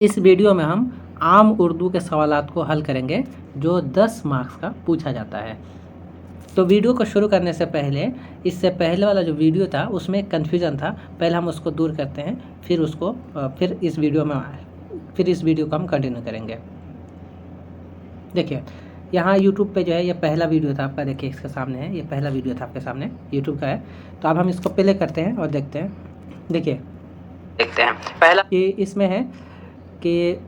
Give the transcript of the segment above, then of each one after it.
इस वीडियो में हम आम उर्दू के सवालात को हल करेंगे जो 10 मार्क्स का पूछा जाता है। तो वीडियो को शुरू करने से पहले इससे पहले वाला जो वीडियो था उसमें एक कन्फ्यूज़न था, पहले हम उसको दूर करते हैं, फिर इस वीडियो को हम कंटिन्यू करेंगे। देखिए यहाँ यूट्यूब पे जो है ये पहला वीडियो था आपका, देखिए इसके सामने है, ये पहला वीडियो था आपके सामने, यूट्यूब का है। तो अब हम इसको प्ले करते हैं और देखते हैं। देखते हैं पहला कि इसमें है कि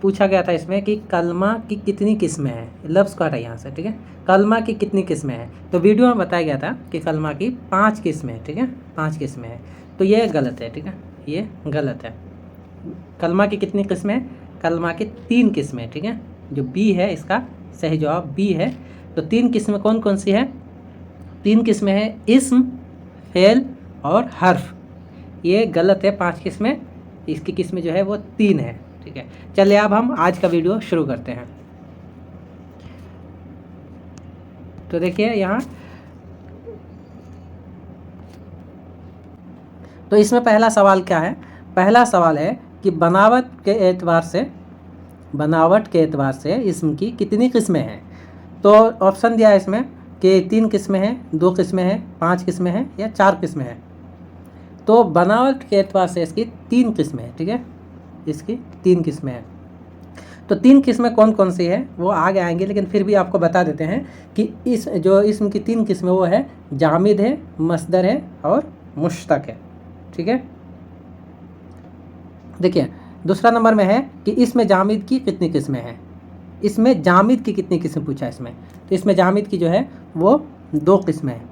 पूछा गया था इसमें कि कलमा की कितनी किस्में हैं, लफ्ज़ का है यहाँ से, ठीक है। कलमा की कितनी किस्में हैं, तो वीडियो में बताया गया था कि कलमा की 5 किस्में हैं, ठीक है, 5 किस्में हैं। तो ये गलत है, ठीक है, ये गलत है। कलमा की कितनी किस्में हैं, कलमा की 3 किस्में, ठीक है। जो बी है इसका सही जवाब बी है। तो 3 किस्में कौन कौन सी है, 3 किस्में हैं इस्म, फेल और हर्फ। ये गलत है, 5 किस्में, इसकी किस्में जो है वो 3 है, ठीक है। चलिए अब हम आज का वीडियो शुरू करते हैं। तो देखिए यहाँ तो इसमें पहला सवाल क्या है, पहला सवाल है कि बनावट के एतबार से इस्म की कितनी किस्में हैं। तो ऑप्शन दिया है इसमें कि 3 किस्में हैं, 2 किस्में हैं, 5 किस्में हैं या 4 किस्में हैं। तो बनावट के एतबार से इसकी 3 किस्में हैं, ठीक है, इसकी 3 किस्में हैं। तो 3 किस्में कौन कौन सी है वो आगे आएंगे, लेकिन फिर भी आपको बता देते हैं कि इसम की 3 किस्में वो है जामिद है, मस्दर है और मुश्तक है, ठीक है। देखिए दूसरा नंबर में है कि इसमें जामिद की कितनी किस्में हैं, इसमें जामिद की कितनी किस्में पूछा है इसमें। तो इसमें जामिद की जो है वो 2 किस्में हैं।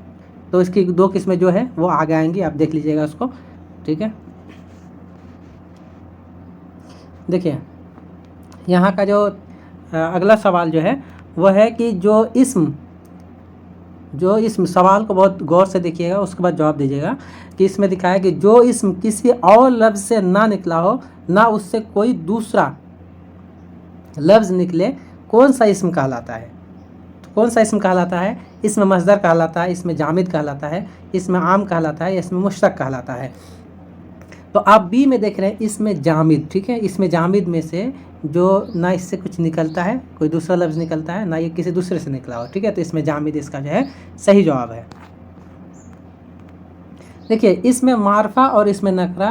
तो इसकी 2 किस्में जो है वो आगे आएंगी, आप देख लीजिएगा उसको, ठीक है। देखिए यहाँ का जो अगला सवाल जो है वो है कि जो इस्म सवाल को बहुत गौर से देखिएगा, उसके बाद जवाब दीजिएगा कि इसमें दिखाया कि जो इस्म किसी और लफ्ज़ से ना निकला हो, ना उससे कोई दूसरा लफ्ज़ निकले, कौन सा इस्म कहलाता है। तो कौन सा इस्म कहलाता है, इसमें मस्दर कहलाता है, इसमें जामिद कहलाता है, इसमें आम कहलाता है, इसमें मुश्तक कहलाता है। तो आप बी में देख रहे हैं इसमें जामिद, ठीक है। इसमें जामिद में से जो ना इससे कुछ निकलता है, कोई दूसरा लफ्ज़ निकलता है, ना ये किसी दूसरे से निकला हो, ठीक है। तो इसमें जामिद इसका जो है सही जवाब है। देखिए इसमें मारफा और इसमें नकरा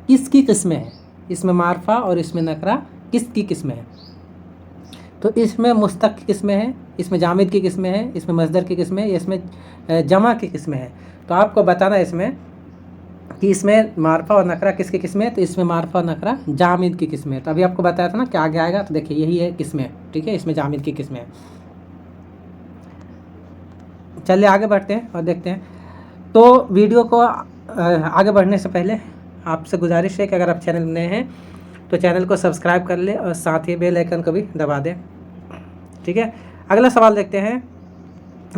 किसकी किस्में हैं, इसमें मारफा और इसमें नकरा किसकी किस्में हैं। तो इसमें मुस्तक की किस्में हैं, इसमें जामिद की किस्में हैं, इसमें मस्दर की किस्में हैं, इसमें जमा की किस्में हैं। तो आपको बताना इसमें कि इसमें मारफा और नकरा किसकी किस्में है। तो इसमें मारफा और नकरा जामिद की किस्में है। तो अभी आपको बताया था ना क्या आगे आएगा, तो देखिए यही है किस्में, ठीक है, इसमें जामिद की किस्में है। चलिए आगे बढ़ते हैं और देखते हैं। तो वीडियो को आगे बढ़ने से पहले आपसे गुजारिश है कि अगर आप चैनल में नए हैं तो चैनल को सब्सक्राइब कर ले और साथ ही बेल आइकन को भी दबा दें, ठीक है। अगला सवाल देखते हैं।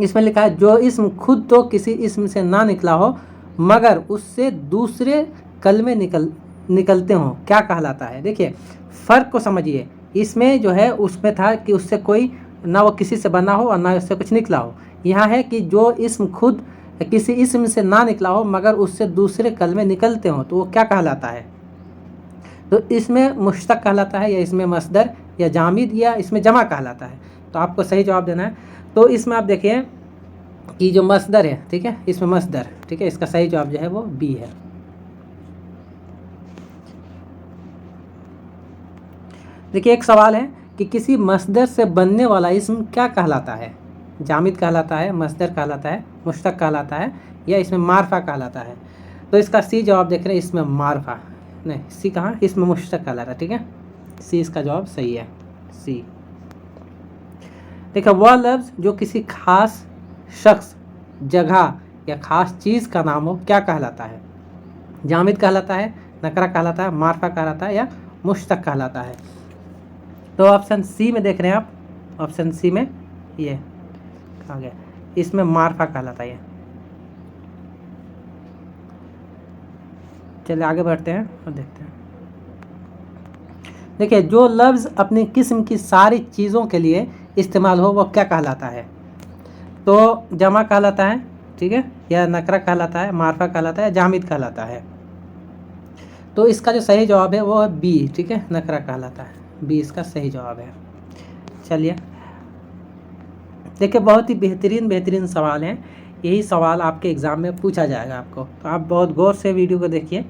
इसमें लिखा है जो इस्म खुद तो किसी इस्म से ना निकला हो मगर उससे दूसरे कलमे निकलते हों, क्या कहलाता है। देखिए फ़र्क को समझिए, इसमें जो है उसमें था कि उससे कोई ना वो किसी से बना हो और ना उससे कुछ निकला हो। यहाँ है कि जो इस्म खुद किसी इस्म से ना निकला हो मगर उससे दूसरे कलमे निकलते हों, तो वो क्या कहलाता है। तो इसमें मुश्तक कहलाता है, या इसमें मस्दर, या जामिद, या इसमें जमा कहलाता है। तो आपको सही जवाब देना है। तो इसमें आप देखिए कि जो मस्दर है, ठीक है, इसमें मस्दर, ठीक है, इसका सही जवाब जो है वो बी है। देखिए एक सवाल है कि किसी मस्दर से बनने वाला इस्म क्या कहलाता है, जामिद कहलाता है, मस्दर कहलाता है, मुश्तक कहलाता है, या इसमें मारफा कहलाता है। तो इसका सी जवाब देख रहे हैं, इसमें मारफा नहीं, सी कहाँ, इसमें मुश्तक कहलाता है, ठीक है, सी इसका जवाब सही है, सी। देखिए वह लफ्ज़ जो किसी खास शख्स, जगह या ख़ास चीज़ का नाम हो, क्या कहलाता है। जामिद कहलाता है, नकरा कहलाता है, मारफा कहलाता है, या मुश्तक कहलाता है। तो ऑप्शन सी में देख रहे हैं आप, ऑप्शन सी में ये कहा गया, इसमें मारफा कहलाता है ये। चलिए आगे बढ़ते हैं और देखते हैं। देखिए जो लफ्ज़ अपनी किस्म की सारी चीज़ों के लिए इस्तेमाल हो वो क्या कहलाता है। तो जमा कहलाता है, ठीक है, या नकरा कहलाता है, मारफा कहलाता है, जामिद कहलाता है। तो इसका जो सही जवाब है वो है बी, ठीक है, नकरा कहलाता है, बी इसका सही जवाब है। चलिए देखिए, बहुत ही बेहतरीन सवाल हैं, यही सवाल आपके एग्ज़ाम में पूछा जाएगा आपको, तो आप बहुत गौर से वीडियो को देखिए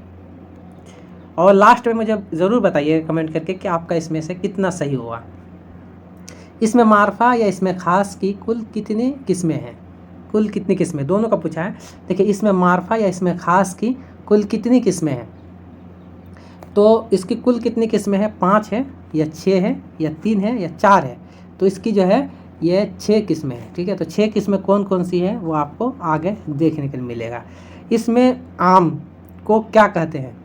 और लास्ट में मुझे ज़रूर बताइए कमेंट करके कि आपका इसमें से कितना सही हुआ। इसमें मारफा या इसमें ख़ास की कुल कितनी किस्में हैं, कुल कितनी किस्में, दोनों का पूछा है। देखिए, इसमें मारफा या इसमें ख़ास की कुल कितनी किस्में हैं, तो इसकी कुल कितनी किस्में हैं, 5 है या 6 है या 3 है या 4 है। तो इसकी जो है ये 6 किस्में हैं, ठीक है। तो 6 किस्में कौन कौन सी हैं वो आपको आगे देखने को मिलेगा। इसमें आम को क्या कहते हैं,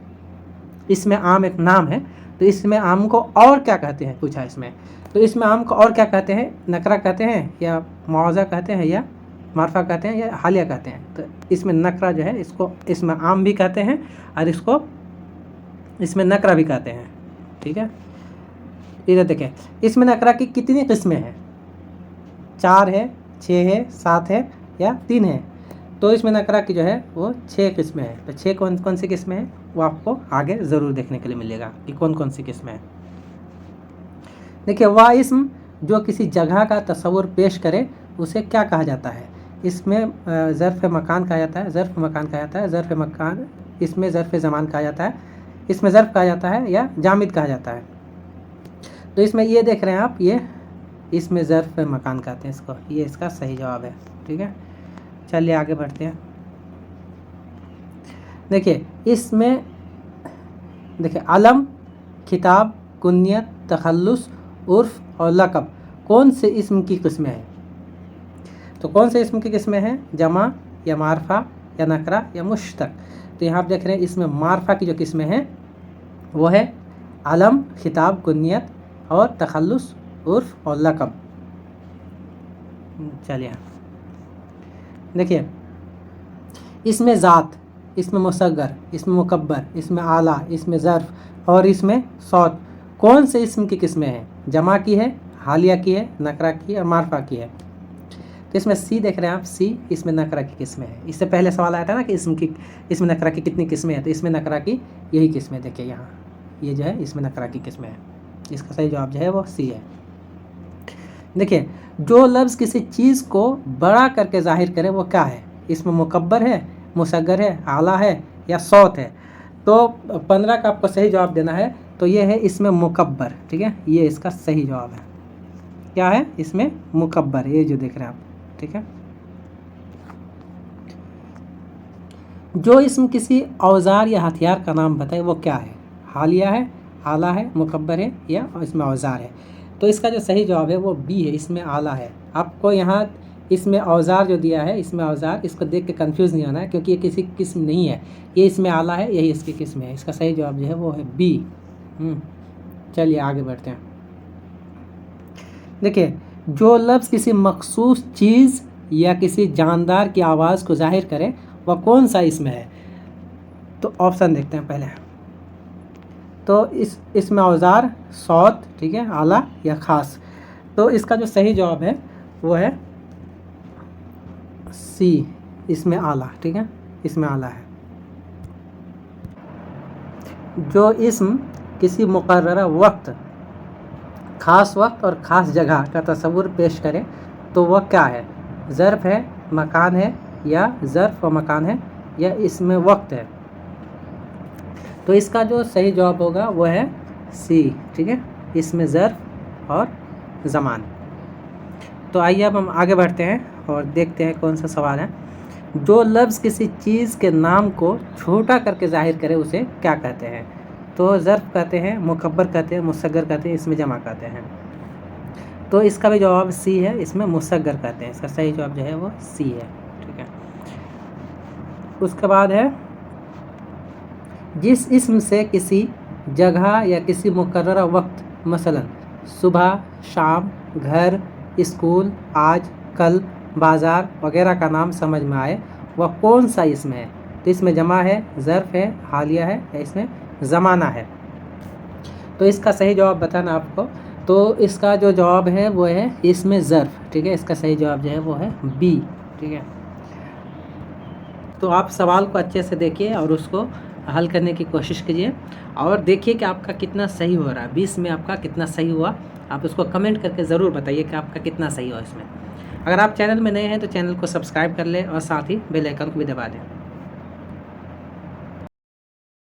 इसमें आम एक नाम है, तो इसमें आम को और क्या कहते हैं पूछा इसमें। तो इसमें आम को और क्या कहते हैं, नकरा कहते हैं या मुआवजा कहते हैं या मारफा कहते हैं या हालिया कहते हैं। तो इसमें नकरा जो है इसको इसमें आम भी कहते हैं और इसको इसमें नकरा भी कहते हैं, ठीक है। इधर देखें, इसमें नकरा की कितनी किस्में हैं, 4 है, 6 है, 7 है या 3 है। तो इसमें नकरा की जो है वो 6 किस्में हैं। तो 6 कौन कौन सी किस्में हैं वो आपको आगे ज़रूर देखने के लिए मिलेगा कि कौन कौन सी किस्में हैं। देखिए, वह इसम जो किसी जगह का तस्वुर पेश करे उसे क्या कहा जाता है। इसमें ज़र्फ़ मकान कहा जाता है, ज़र्फ़ मकान कहा जाता है, ज़र्फ़ मकान, इसमें ज़र्फ़ ज़मान कहा जाता है, इसमें ज़र्फ़ कहा जाता है या जामिद कहा जाता है। तो इसमें ये देख रहे हैं आप, ये इसमें ज़र्फ़ मकान कहते हैं इसको, ये इसका सही जवाब है, ठीक है। चलिए आगे बढ़ते हैं। देखिए, इसमें देखिए अलम, खिताब, कुन्यत, तखल्लुस, उर्फ़ और लक़ब कौन से इस्म की किस्में हैं। तो कौन से इस्म की किस्में हैं, जमा या मारफा या नकरा या मुश्तक। तो यहाँ आप देख रहे हैं इसमें मारफा की जो किस्में हैं वो है अलम, खिताब, कुन्यत और तखल्लुस, उर्फ़ और लक़ब। चलिए देखिए, इसमें ज़ात, इसमें मुसग्गर, इसमें मुकब्बर, इसमें आला, इसमें ज़र्फ़ और इसमें सौत कौन से इस्म की किस्में हैं, जमा की है, हालिया की है, नकरा की और मारफा की है। तो इसमें सी देख रहे हैं आप, सी इसमें नकरा की किस्में हैं। इससे पहले सवाल आया था ना कि इसमें नकरा की कितनी किस्में हैं, तो इसमें नकरा की यही किस्में देखिए यहाँ, ये जो है इसमें नकरा की किस्में हैं। इसका सही जवाब जो है वो सी है। देखिए, जो लफ्ज़ किसी चीज़ को बड़ा करके ज़ाहिर करे वो क्या है, इसमें मुकब्बर है, मुसग्गर है, आला है या सौत है। तो 15 का आपको सही जवाब देना है, तो ये है इसमें मुकब्बर, ठीक है, ये इसका सही जवाब है। क्या है, इसमें मुकब्बर, ये जो देख रहे हैं आप, ठीक है। जो इसमें किसी औजार या हथियार का नाम बताए वो क्या है, हालिया है, आला है, मुकब्बर है या इसमें औजार है। तो इसका जो सही जवाब है वो बी है, इसमें आला है। आपको यहाँ इसमें औजार जो दिया है, इसमें औजार, इसको देख के कंफ्यूज नहीं होना है क्योंकि ये किसी किस्म नहीं है, ये इसमें आला है, यही इसकी किस्म है। इसका सही जवाब जो है वो है बी। चलिए आगे बढ़ते हैं। देखिए, जो लफ्ज़ किसी मखसूस चीज़ या किसी जानदार की आवाज़ को जाहिर करे वह कौन सा इसमें है। तो ऑप्शन देखते हैं पहले। तो इसमें औजार, सौत, ठीक है, आला या ख़ास। तो इसका जो सही जवाब है वो है सी, इसमें आला, ठीक है, इसमें आला है। जो इस्म किसी मुकर्ररा वक्त, ख़ास वक्त और ख़ास जगह का तस्वुर पेश करे तो वह क्या है, ज़र्फ़ है, मकान है या ज़र्फ़ और मकान है या इसमें वक्त है। तो इसका जो सही जवाब होगा वो है सी, ठीक है, इसमें ज़र्फ़ और ज़मान। तो आइए अब हम आगे बढ़ते हैं और देखते हैं कौन सा सवाल है। जो लफ्ज़ किसी चीज़ के नाम को छोटा करके ज़ाहिर करे उसे क्या कहते हैं। तो ज़र्फ़ कहते हैं, मुकब्बर कहते हैं, मुसग्गर कहते हैं, इसमें जमा कहते हैं। तो इसका भी जवाब सी है, इसमें मुसग्गर कहते हैं। इसका सही जवाब जो है वो सी है, ठीक है। उसके बाद है, जिस इस्म से किसी जगह या किसी मुकर्ररा वक्त, मसलन सुबह, शाम, घर, स्कूल, आज, कल, बाज़ार वगैरह का नाम समझ में आए वह कौन सा इसमें है। तो इसमें जमा है, ज़र्फ़ है, हालिया है या इसमें ज़माना है। तो इसका सही जवाब बताना आपको। तो इसका जो जवाब है वो है इसमें ज़र्फ़, ठीक है, इसका सही जवाब जो है वो है बी, ठीक है। तो आप सवाल को अच्छे से देखिए और उसको हल करने की कोशिश कीजिए और देखिए कि आपका कितना सही हो रहा है। 20 में आपका कितना सही हुआ, आप उसको कमेंट करके ज़रूर बताइए कि आपका कितना सही हुआ इसमें। अगर आप चैनल में नए हैं तो चैनल को सब्सक्राइब कर लें और साथ ही बेल आइकन को भी दबा दें।